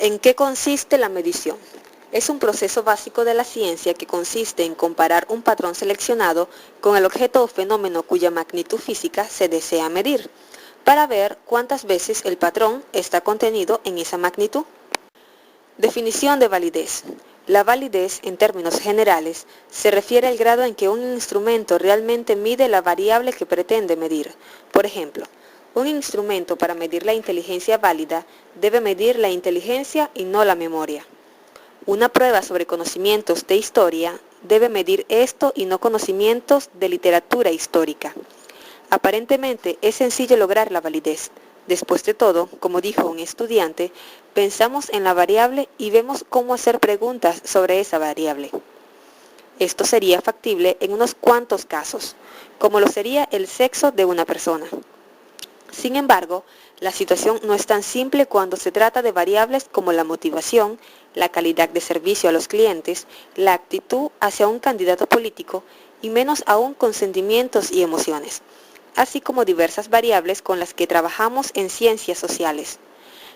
¿En qué consiste la medición? Es un proceso básico de la ciencia que consiste en comparar un patrón seleccionado con el objeto o fenómeno cuya magnitud física se desea medir, para ver cuántas veces el patrón está contenido en esa magnitud. Definición de validez. La validez, en términos generales, se refiere al grado en que un instrumento realmente mide la variable que pretende medir. Por ejemplo, un instrumento para medir la inteligencia válida debe medir la inteligencia y no la memoria. Una prueba sobre conocimientos de historia debe medir esto y no conocimientos de literatura histórica. Aparentemente es sencillo lograr la validez. Después de todo, como dijo un estudiante, pensamos en la variable y vemos cómo hacer preguntas sobre esa variable. Esto sería factible en unos cuantos casos, como lo sería el sexo de una persona. Sin embargo, la situación no es tan simple cuando se trata de variables como la motivación, la calidad de servicio a los clientes, la actitud hacia un candidato político y menos aún con sentimientos y emociones, así como diversas variables con las que trabajamos en ciencias sociales.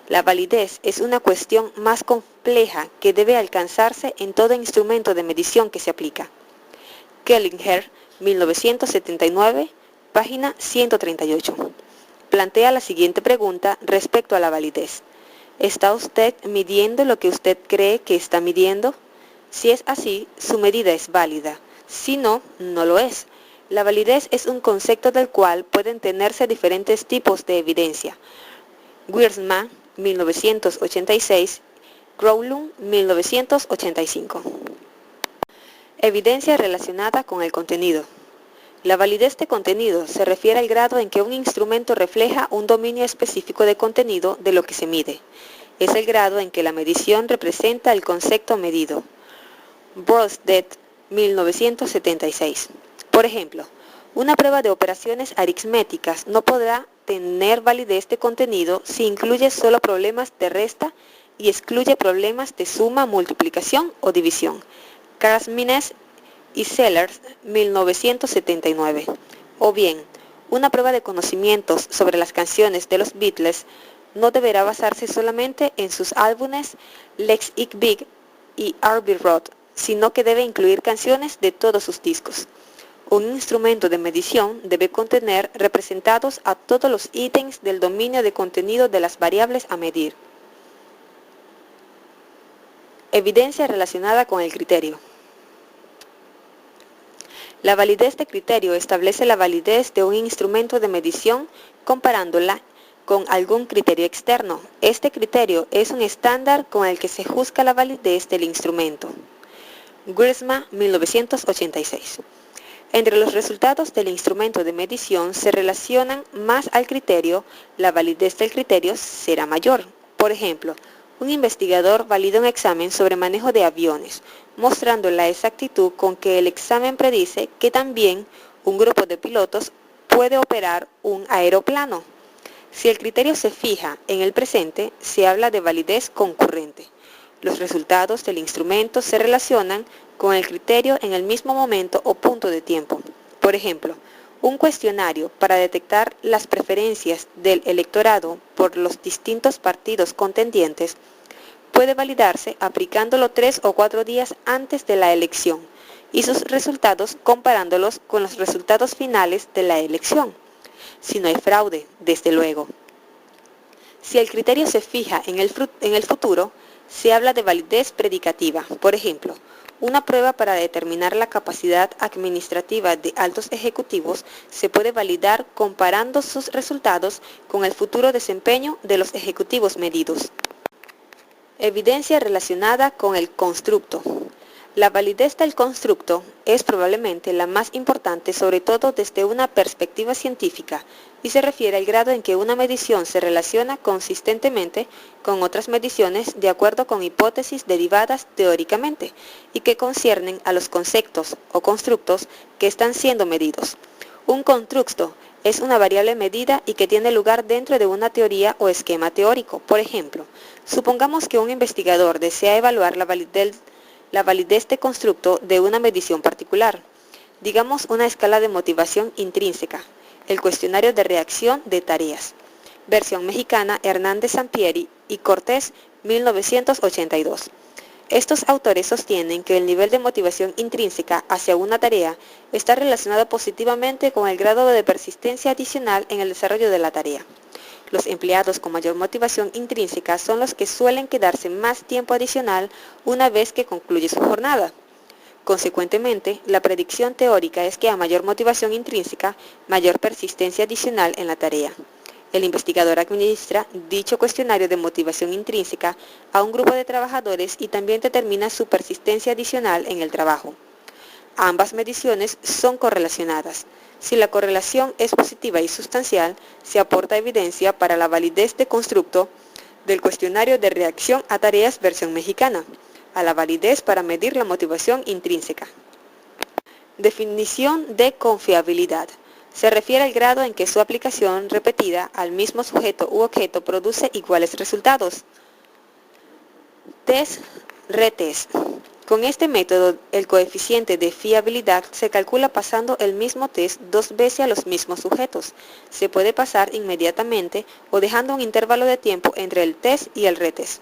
La validez es una cuestión más compleja que debe alcanzarse en todo instrumento de medición que se aplica. Kellinger, 1979, página 138. Plantea la siguiente pregunta respecto a la validez. ¿Está usted midiendo lo que usted cree que está midiendo? Si es así, su medida es válida. Si no, no lo es. La validez es un concepto del cual pueden tenerse diferentes tipos de evidencia. Wiersma, 1986, Growlund, 1985. Evidencia relacionada con el contenido. La validez de contenido se refiere al grado en que un instrumento refleja un dominio específico de contenido de lo que se mide. Es el grado en que la medición representa el concepto medido. Brødsted, 1976. Por ejemplo, una prueba de operaciones aritméticas no podrá tener validez de contenido si incluye solo problemas de resta y excluye problemas de suma, multiplicación o división. Krasmines y Sellers, 1979. O bien, una prueba de conocimientos sobre las canciones de los Beatles no deberá basarse solamente en sus álbumes Let's It Big y Abbey Road, sino que debe incluir canciones de todos sus discos. Un instrumento de medición debe contener representados a todos los ítems del dominio de contenido de las variables a medir. Evidencia relacionada con el criterio. La validez de criterio establece la validez de un instrumento de medición comparándola con algún criterio externo. Este criterio es un estándar con el que se juzga la validez del instrumento. Wiersma, 1986. Entre los resultados del instrumento de medición se relacionan más al criterio, la validez del criterio será mayor. Por ejemplo, un investigador valida un examen sobre manejo de aviones, mostrando la exactitud con que el examen predice que también un grupo de pilotos puede operar un aeroplano. Si el criterio se fija en el presente, se habla de validez concurrente. Los resultados del instrumento se relacionan con el criterio en el mismo momento o punto de tiempo. Por ejemplo, un cuestionario para detectar las preferencias del electorado por los distintos partidos contendientes puede validarse aplicándolo 3 o 4 días antes de la elección y sus resultados comparándolos con los resultados finales de la elección. Si no hay fraude, desde luego. Si el criterio se fija en el futuro, se habla de validez predicativa. Por ejemplo, una prueba para determinar la capacidad administrativa de altos ejecutivos se puede validar comparando sus resultados con el futuro desempeño de los ejecutivos medidos. Evidencia relacionada con el constructo. La validez del constructo es probablemente la más importante, sobre todo desde una perspectiva científica, y se refiere al grado en que una medición se relaciona consistentemente con otras mediciones de acuerdo con hipótesis derivadas teóricamente y que conciernen a los conceptos o constructos que están siendo medidos. Un constructo es una variable medida y que tiene lugar dentro de una teoría o esquema teórico. Por ejemplo, supongamos que un investigador desea evaluar la validez de constructo de una medición particular, digamos una escala de motivación intrínseca, el cuestionario de reacción de tareas. Versión mexicana, Hernández Sampieri y Cortés, 1982. Estos autores sostienen que el nivel de motivación intrínseca hacia una tarea está relacionado positivamente con el grado de persistencia adicional en el desarrollo de la tarea. Los empleados con mayor motivación intrínseca son los que suelen quedarse más tiempo adicional una vez que concluye su jornada. Consecuentemente, la predicción teórica es que a mayor motivación intrínseca, mayor persistencia adicional en la tarea. El investigador administra dicho cuestionario de motivación intrínseca a un grupo de trabajadores y también determina su persistencia adicional en el trabajo. Ambas mediciones son correlacionadas. Si la correlación es positiva y sustancial, se aporta evidencia para la validez de constructo del cuestionario de reacción a tareas versión mexicana, a la validez para medir la motivación intrínseca. Definición de confiabilidad. Se refiere al grado en que su aplicación repetida al mismo sujeto u objeto produce iguales resultados. Test, retest. Con este método, el coeficiente de fiabilidad se calcula pasando el mismo test 2 veces a los mismos sujetos. Se puede pasar inmediatamente o dejando un intervalo de tiempo entre el test y el retest.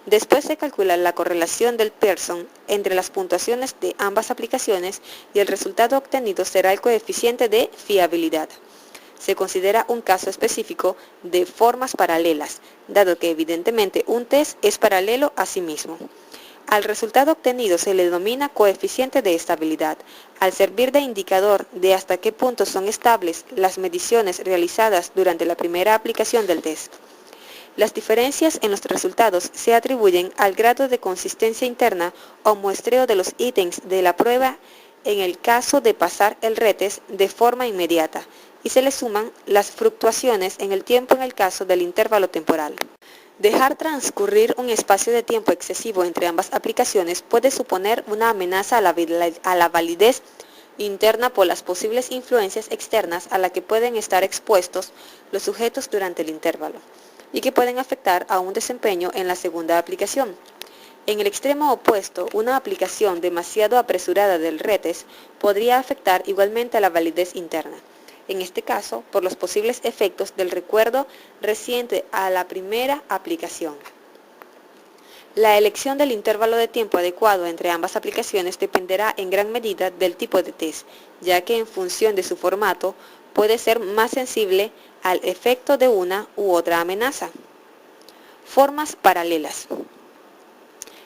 Después se calcula la correlación del Pearson entre las puntuaciones de ambas aplicaciones y el resultado obtenido será el coeficiente de fiabilidad. Se considera un caso específico de formas paralelas, dado que evidentemente un test es paralelo a sí mismo. Al resultado obtenido se le denomina coeficiente de estabilidad, al servir de indicador de hasta qué punto son estables las mediciones realizadas durante la primera aplicación del test. Las diferencias en los resultados se atribuyen al grado de consistencia interna o muestreo de los ítems de la prueba en el caso de pasar el retest de forma inmediata, y se le suman las fluctuaciones en el tiempo en el caso del intervalo temporal. Dejar transcurrir un espacio de tiempo excesivo entre ambas aplicaciones puede suponer una amenaza a la validez interna por las posibles influencias externas a las que pueden estar expuestos los sujetos durante el intervalo, y que pueden afectar a un desempeño en la segunda aplicación. En el extremo opuesto, una aplicación demasiado apresurada del retest podría afectar igualmente a la validez interna, en este caso por los posibles efectos del recuerdo reciente a la primera aplicación. La elección del intervalo de tiempo adecuado entre ambas aplicaciones dependerá en gran medida del tipo de test, ya que en función de su formato puede ser más sensible al efecto de una u otra amenaza. Formas paralelas.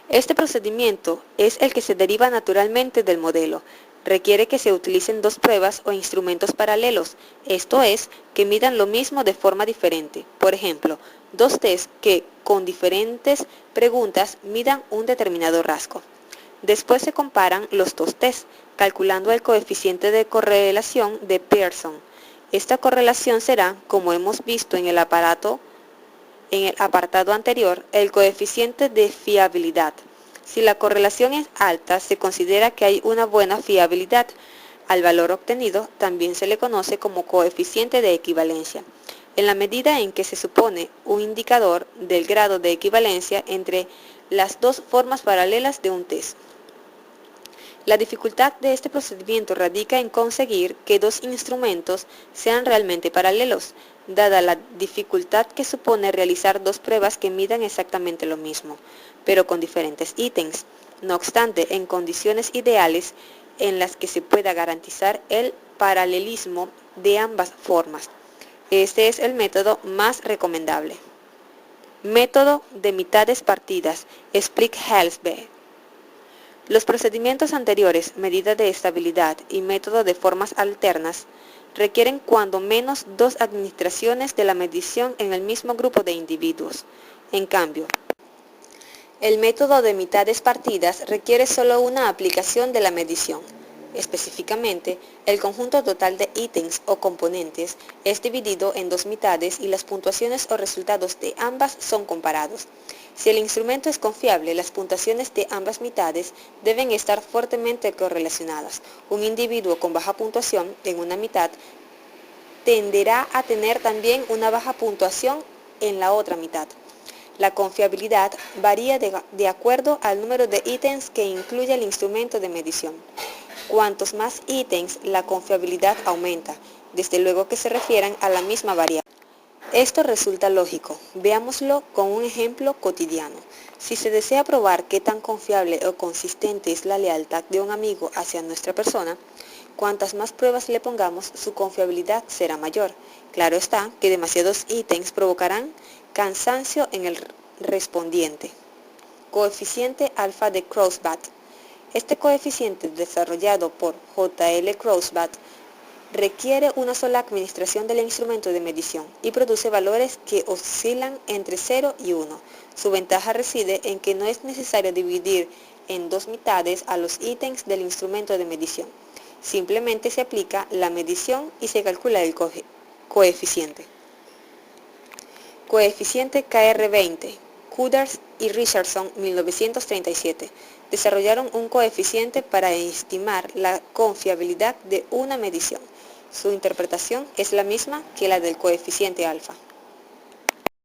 Este procedimiento es el que se deriva naturalmente del modelo. Requiere que se utilicen dos pruebas o instrumentos paralelos, esto es, que midan lo mismo de forma diferente. Por ejemplo, dos tests que, con diferentes preguntas, midan un determinado rasgo. Después se comparan los dos tests, calculando el coeficiente de correlación de Pearson. Esta correlación será, como hemos visto en el apartado anterior, el coeficiente de fiabilidad. Si la correlación es alta, se considera que hay una buena fiabilidad. Al valor obtenido también se le conoce como coeficiente de equivalencia, en la medida en que se supone un indicador del grado de equivalencia entre las dos formas paralelas de un test. La dificultad de este procedimiento radica en conseguir que dos instrumentos sean realmente paralelos, dada la dificultad que supone realizar dos pruebas que midan exactamente lo mismo, pero con diferentes ítems. No obstante, en condiciones ideales en las que se pueda garantizar el paralelismo de ambas formas, este es el método más recomendable. Método de mitades partidas, Split-Hellesbeck. Los procedimientos anteriores, medida de estabilidad y método de formas alternas, requieren cuando menos dos administraciones de la medición en el mismo grupo de individuos. En cambio, el método de mitades partidas requiere solo una aplicación de la medición. Específicamente, el conjunto total de ítems o componentes es dividido en dos mitades y las puntuaciones o resultados de ambas son comparados. Si el instrumento es confiable, las puntuaciones de ambas mitades deben estar fuertemente correlacionadas. Un individuo con baja puntuación en una mitad tenderá a tener también una baja puntuación en la otra mitad. La confiabilidad varía de acuerdo al número de ítems que incluye el instrumento de medición. Cuantos más ítems, la confiabilidad aumenta, desde luego que se refieran a la misma variable. Esto resulta lógico. Veámoslo con un ejemplo cotidiano. Si se desea probar qué tan confiable o consistente es la lealtad de un amigo hacia nuestra persona, cuantas más pruebas le pongamos, su confiabilidad será mayor. Claro está que demasiados ítems provocarán cansancio en el respondiente. Coeficiente alfa de Crossbat. Este coeficiente, desarrollado por J. L. Crossbat, requiere una sola administración del instrumento de medición y produce valores que oscilan entre 0 y 1. Su ventaja reside en que no es necesario dividir en dos mitades a los ítems del instrumento de medición. Simplemente se aplica la medición y se calcula el coeficiente. Coeficiente KR20. Kuders y Richardson, 1937, desarrollaron un coeficiente para estimar la confiabilidad de una medición. Su interpretación es la misma que la del coeficiente alfa.